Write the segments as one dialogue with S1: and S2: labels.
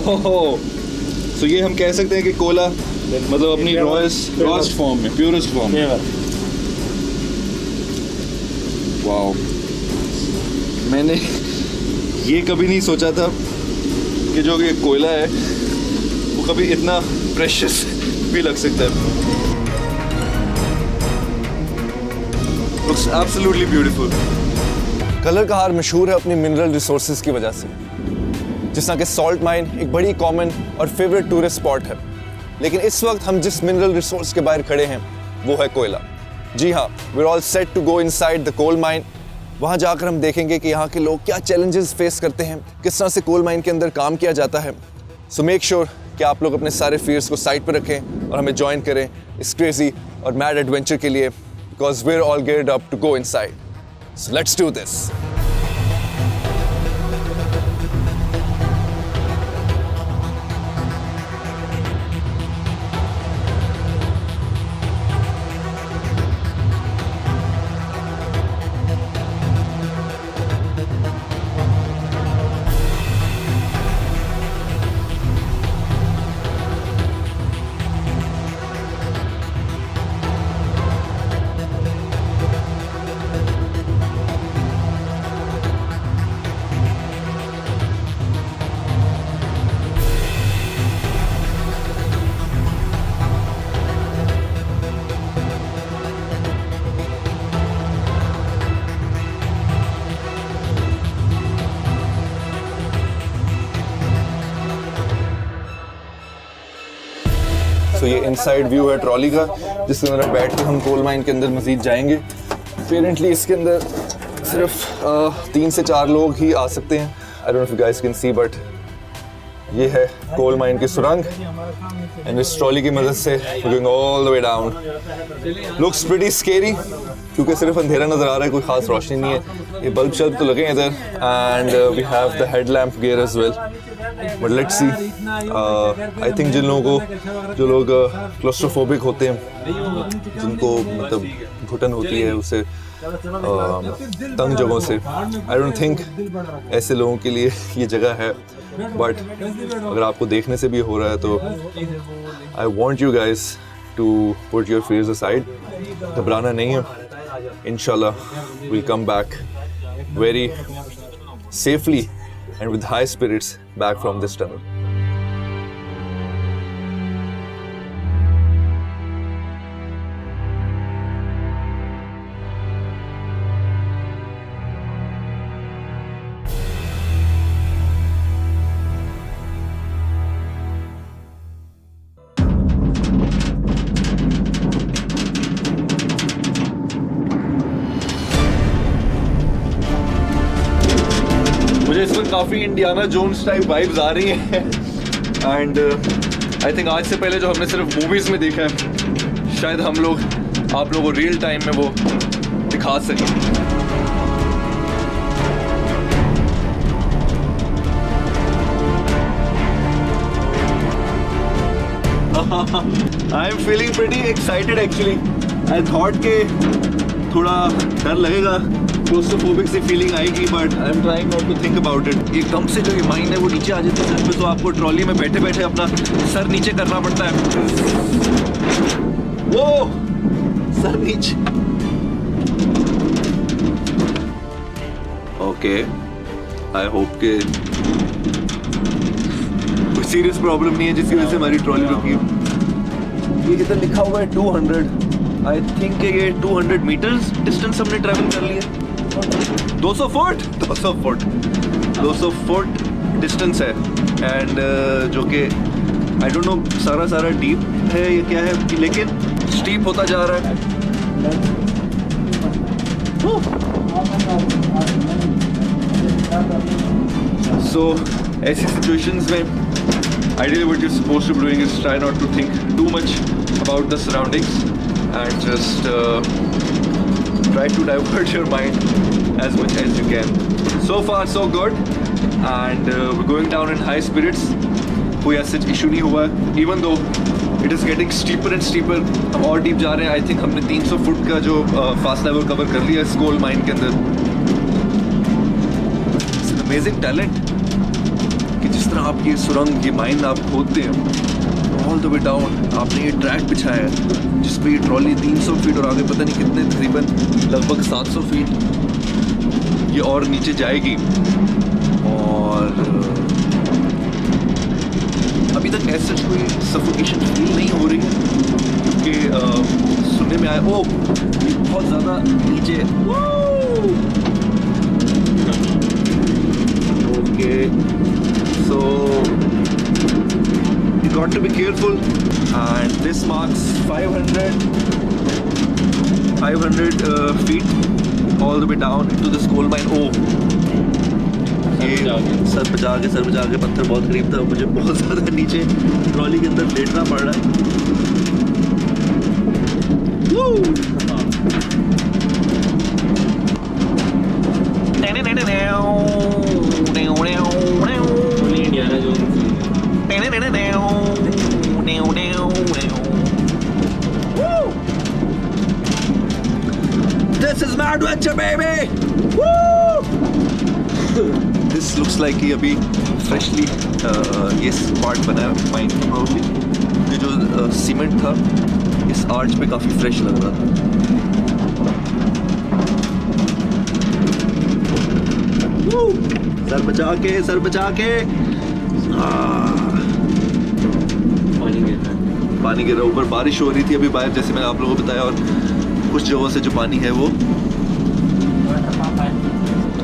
S1: ओह, तो ये हम कह सकते हैं कि कोला मतलब अपनी रॉस्ट फॉर्म में, प्योरेस्ट फॉर्म में। वाओ, मैंने ये कभी नहीं सोचा था कि जो ये कोयला है वो कभी इतना प्रेशियस भी लग सकता है। Looks absolutely beautiful.
S2: कलर कहार मशहूर है अपनी मिनरल रिसोर्सेज की वजह से, जिस तरह के सॉल्ट माइन एक बड़ी कॉमन और फेवरेट टूरिस्ट स्पॉट है। लेकिन इस वक्त हम जिस मिनरल रिसोर्स के बाहर खड़े हैं वो है कोयला। जी हाँ, we are all set to go inside the coal mine. वहाँ जाकर हम देखेंगे कि यहाँ के लोग क्या चैलेंजेस फेस करते हैं, किस तरह से कोल माइन के अंदर काम किया जाता है। सो मेक श्योर कि आप लोग अपने सारे फियर्स को साइड पर रखें और हमें ज्वाइन करें इस क्रेजी और मैड एडवेंचर के लिए, because we are all geared up to go inside. So let's do this. तो ये इनसाइड व्यू है ट्रॉली का, जिसके अंदर बैठ के हम कोल माइन के अंदर मजीद जाएंगे। अपेरेंटली इसके अंदर सिर्फ 3 से 4 लोग ही आ सकते हैं। I don't know if you guys can see, but ये है कोल माइन की सुरंग एंड इस ट्रॉली की मदद से going all the way down. Looks pretty scary क्योंकि सिर्फ अंधेरा नज़र आ रहा है, कोई खास रोशनी नहीं है। ये बल्ब शल्ब तो लगे हैं इधर and we have the headlamp gear as well, but let's see. I think जो लोग क्लोस्ट्रोफोबिक होते हैं, जिनको मतलब घुटन होती है उससे तंग जगहों से, आई डोंट थिंक ऐसे लोगों के लिए ये जगह है। बट अगर आपको देखने से भी हो रहा है तो I want you guys to put your fears aside. घबराना नहीं है, इंशाल्लाह we'll come back very safely and with high spirits back from this tunnel.
S1: मुझे इस वक्त काफ़ी इंडियाना जोन्स टाइप वाइब्स आ रही हैं एंड आई थिंक आज से पहले जो हमने सिर्फ मूवीज़ में देखा है, शायद हम लोग आप लोगों को रियल टाइम में वो दिखा सकें। I am feeling pretty excited actually. I thought के थोड़ा डर लगेगा, क्लोस्ट्रोफोबिक सी फीलिंग आएगी, but I am trying not to think about it. एकदम से जो ये माइंड है वो नीचे आ जाती है, तो आपको ट्रॉली में बैठे बैठे अपना सर नीचे करना पड़ता है। वो सर नीचे। ओके, आई होप के कोई सीरियस प्रॉब्लम नहीं है जिसकी वजह से हमारी ट्रॉली रुकी है। ये इधर लिखा हुआ है 200, आई थिंक ये 200 मीटर्स डिस्टेंस हमने ट्रैवल कर लिया। 200 फुट डिस्टेंस है एंड जो कि आई डोंट नो सारा डीप है या क्या है, लेकिन स्टीप होता जा रहा है। सो ऐसी सिचुएशंस में ideally what you're supposed to be doing is try not to think too much about the surroundings and just try to divert your mind as much as you can. So far so good and we're going down in high spirits. कोई ऐसा issue नहीं हुआ है, even though it is getting steeper and steeper. हम और deep जा रहे हैं। आई थिंक हमने 300 फुट का जो फास्ट लेवल कवर कर लिया इस कोल माइन के अंदर। It's an amazing talent कि जिस तरह आप ये सुरंग, ये माइन आप खोदते हैं ऑल द वे डाउन, आपने ये ट्रैक बिछाया है जिस पे ये ट्रॉली 300 फीट और आगे पता नहीं कितने, तकरीबन लगभग 700 फीट ये और नीचे जाएगी। और अभी तक ऐसा कोई सफोकेशन फील नहीं हो रही है, क्योंकि सुनने में आया ओ बहुत ज़्यादा नीचे। Okay, so you got to be careful, and this marks 500 feet all the way down into this coal mine. Oh, ये सर बचा के पत्थर बहुत करीब था, मुझे बहुत ज़्यादा नीचे ट्रॉली के अंदर लेटना पड़ रहा है। This is my adventure, baby! Woo! This looks like कि अभी freshly ये पार्ट बना है माइन का probably। ये जो सीमेंट था इस आर्च पे काफ़ी फ्रेश लग रहा था। Woo! सर बचा के पानी गिर रहा है ऊपर, बारिश हो रही थी अभी बाहर, जैसे मैंने आप लोगों को बताया, और कुछ जगहों से जो पानी है वो,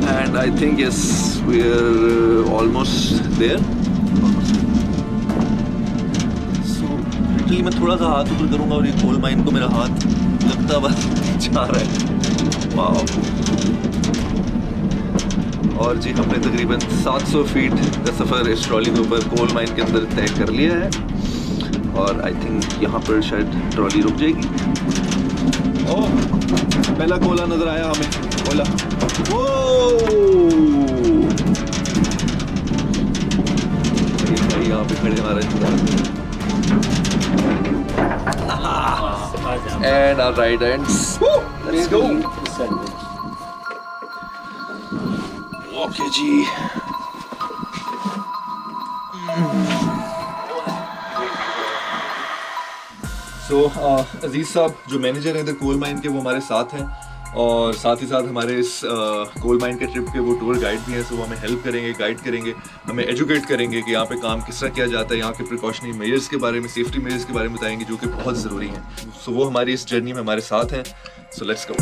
S1: and I think yes we are almost there. So literally मैं थोड़ा सा हाथ ऊपर करूंगा और ये कोल माइन को मेरा हाथ लगता हुआ जा रहा है। वाओ! और जी हमने तकरीबन 700 फीट का सफ़र इस ट्रॉली के ऊपर कोल माइन के अंदर तय कर लिया है, और आई थिंक यहाँ पर शायद ट्रॉली रुक जाएगी। ओह, पहला कोला नजर आया हमें, कोला। यहाँ पे खड़े हमारा and our ride ends. Let's go. Okay ji, तो अजीज़ साहब जो मैनेजर हैं इधर कोल माइन के, वो हमारे साथ हैं, और साथ ही साथ हमारे इस कोल माइन के ट्रिप के वो टूर गाइड भी हैं। सो वो हमें हेल्प करेंगे, गाइड करेंगे, हमें एजुकेट करेंगे कि यहाँ पे काम किस तरह किया जाता है, यहाँ के प्रिकॉशनरी मेजर्स के बारे में, सेफ्टी मेजर्स के बारे में बताएंगे जो कि बहुत ज़रूरी हैं। सो वो हमारी इस जर्नी में हमारे साथ हैं। So let's go.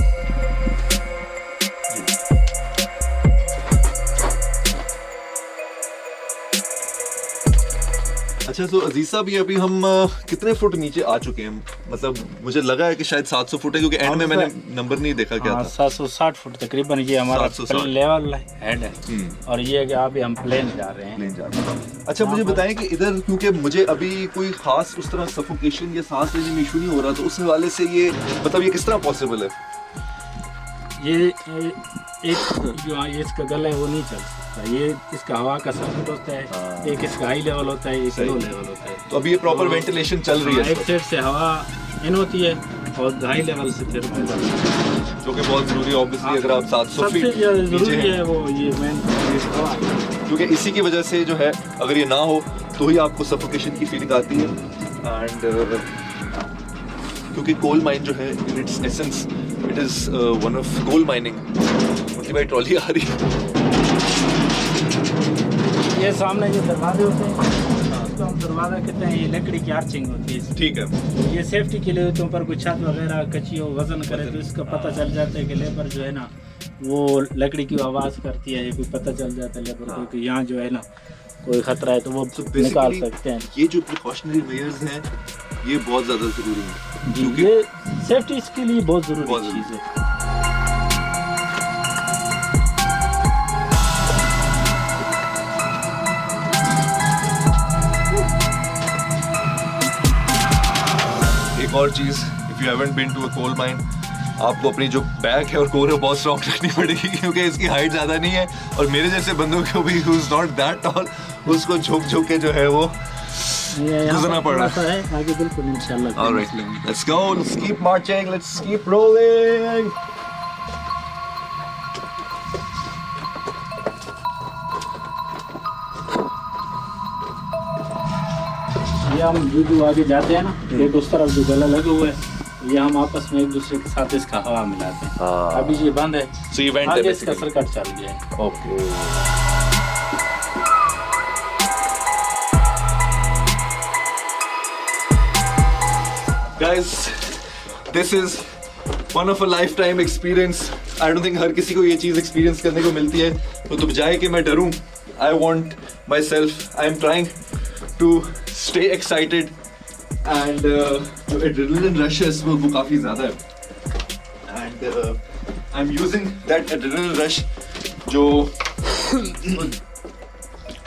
S1: अच्छा, तो अजीज साहब ये अभी हम कितने फुट नीचे आ चुके हैं? मतलब मुझे लगा है कि शायद 700 फुट है, क्योंकि एंड में मैंने नंबर नहीं देखा क्या था।
S3: 760 फुट तकरीबन ये हमारा लेवल हेड है, और ये कि अभी हम प्लेन जा रहे हैं।
S1: अच्छा, मुझे बताएं कि इधर, क्योंकि मुझे अभी कोई खास उस तरह सफोकेशन या सांस लेने में इशू नहीं हो रहा, तो उस हवाले से ये मतलब ये किस तरह पॉसिबल है?
S3: ये एक जो इसका गला है वो नहीं चल सकता, ये इसका हवा का सर्किट होता है, एक इसका हाई लेवल होता है, एक लो लेवल होता है।
S1: तो अभी ये प्रॉपर वेंटिलेशन चल रही है,
S3: एक साइड से हवा इन होती है और हाई लेवल से फिर
S1: जो कि बहुत जरूरी है ऑब्वियसली। अगर आप 700 फीट
S3: जरूरी है वो ये मेन हवा,
S1: क्योंकि इसी की वजह से जो है अगर ये ना हो तो ही आपको सफोकेशन की फीलिंग आती है। एंड क्योंकि कोल माइन जो है in its essence it is one of coal mining. उनकी भाई ट्रॉली आ रही है,
S3: ये सामने जो दरवाजे होते हैं तो हम दरवाजा कहते हैं, ये लकड़ी की आर्चिंग होती है।
S1: ठीक है,
S3: ये सेफ्टी के लिए होते हैं, ऊपर कोई छत वगैरह कच्ची हो वजन करे तो इसका पता चल जाता है कि लेबर जो है ना वो लकड़ी की आवाज़ करती है, कोई पता चल जाता है लेबर को कि यहाँ जो है ना कोई खतरा है तो वो निकाल सकते हैं।
S1: ये जो प्रिकॉशनरी मेजर्स हैं ये बहुत ज़्यादा ज़रूरी है,
S3: क्योंकि ये सेफ्टी इसके लिए बहुत ज़रूरी चीज़ है।
S1: एक और चीज़, if you haven't been to a coal mine, आपको अपनी जो बैक है और कोर है बहुत स्ट्रॉन्ग रखनी पड़ेगी, क्योंकि इसकी हाइट ज़्यादा नहीं है, और मेरे जैसे बंदों को भी who is not that toll उसको झुक के जो है वो गुजरना पड़ रहा है।
S3: आगे बिल्कुल इंशाल्लाह।
S1: Alright, let's go, let's keep marching, let's keep rolling.
S3: ये हम जो आगे जाते हैं ना, एक उस तरफ जो गला लगे हुए है, ये हम आपस में एक दूसरे के साथ इसका हवा मिलाते हैं।
S2: हाँ।
S3: अभी ये बंद है,
S2: So ये vent है
S3: आगे इसका
S2: basically।
S3: सर्किट चल गया है।
S2: Okay.
S1: Guys, this is one of a lifetime experience. I don't think हर किसी को ये चीज़ experience करने को मिलती है। तो तुम जाए कि मैं डरूं। I want myself. I am trying to stay excited and जो adrenaline rush है वो काफ़ी ज़्यादा है। And I'm using that adrenaline rush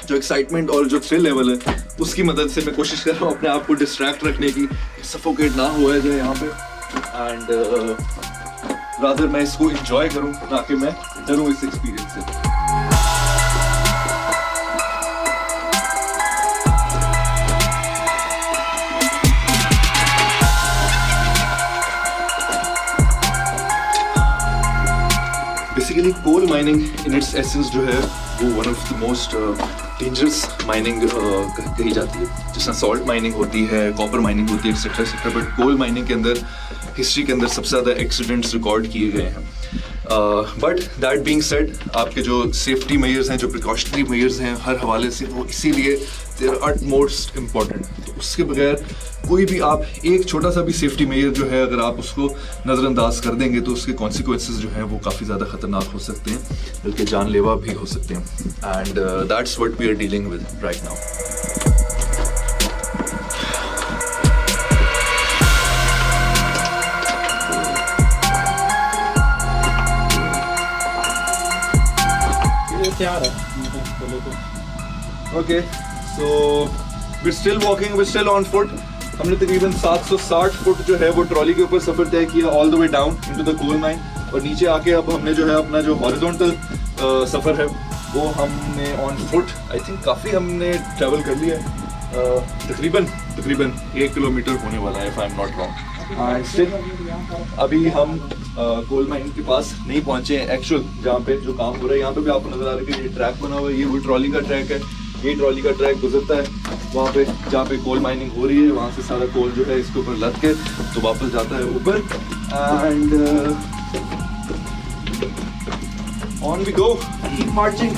S1: जो एक्साइटमेंट और जो थ्रिल लेवल है उसकी मदद से मैं कोशिश कर रहा हूँ अपने आप को डिस्ट्रैक्ट रखने की, सफोकेट ना हुआ जाए यहाँ पे, एंड रादर मैं इसको एंजॉय करूँ ना कि मैं डरूँ इस एक्सपीरियंस से। Basically coal mining in its essence जो है वो one of the most dangerous mining कही जाती है। जिसमें सॉल्ट माइनिंग होती है, कॉपर माइनिंग होती है, etcetera etcetera, but coal mining के अंदर हिस्ट्री के अंदर सबसे ज़्यादा एक्सीडेंट्स रिकॉर्ड किए गए हैं। बट दैट बीइंग सेड, आपके जो सेफ्टी मेजर्स हैं, जो प्रिकॉशनरी मेजर्स हैं हर हवाले से, वो इसीलिए they are at most important. तो उसके बगैर कोई भी आप एक छोटा सा भी सेफ्टी मेजर जो है अगर आप उसको नज़रअंदाज कर देंगे तो उसके कॉन्सिक्वेंसेस जो हैं वो काफ़ी ज़्यादा ख़तरनाक हो सकते हैं, बल्कि जानलेवा भी हो सकते हैं। And that's what we are dealing with right now.
S3: तैयार है।
S1: Okay, so we still walking, we still on foot. हमने तकरीबन 760 फुट जो है वो ट्रॉली के ऊपर सफ़र तय किया all the way down into the coal mine, और नीचे आके अब हमने जो है अपना जो हॉरिजॉन्टल सफ़र है वो हमने ऑन फुट आई थिंक काफ़ी हमने ट्रैवल कर लिया है। तकरीबन 1 किलोमीटर होने वाला है, if I am not wrong. And still अभी हम कोल माइन के पास नहीं पहुंचे हैं एक्चुअल जहाँ पे जो काम हो रहा है। यहाँ पे भी आपको नजर आ रहा है कि ये ट्रैक बना हुआ है, ये वो ट्रॉली का ट्रैक है, ये ट्रॉली का ट्रैक गुजरता है वहाँ पे जहाँ पे कोल माइनिंग हो रही है। वहाँ से सारा कोल जो है इसके ऊपर लद के तो वापस जाता है ऊपर, and on we go, keep marching.